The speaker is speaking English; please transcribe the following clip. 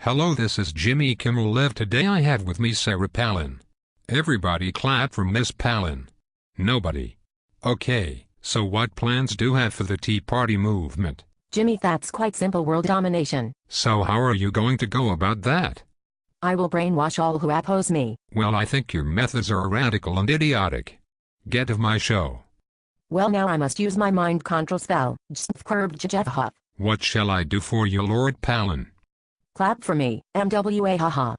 Hello, this is Jimmy Kimmel Live. Today I have with me Sarah Palin. Everybody clap for Miss Palin. Nobody. Okay, so what plans do you have for the Tea Party movement? Jimmy, that's quite simple: world domination. So how are you going to go about that? I will brainwash all who oppose me. Well, I think your methods are radical and idiotic. Get of my show. Well, now I must use my mind control spell. What shall I do for you, Lord Palin? Clap for me, MWA haha.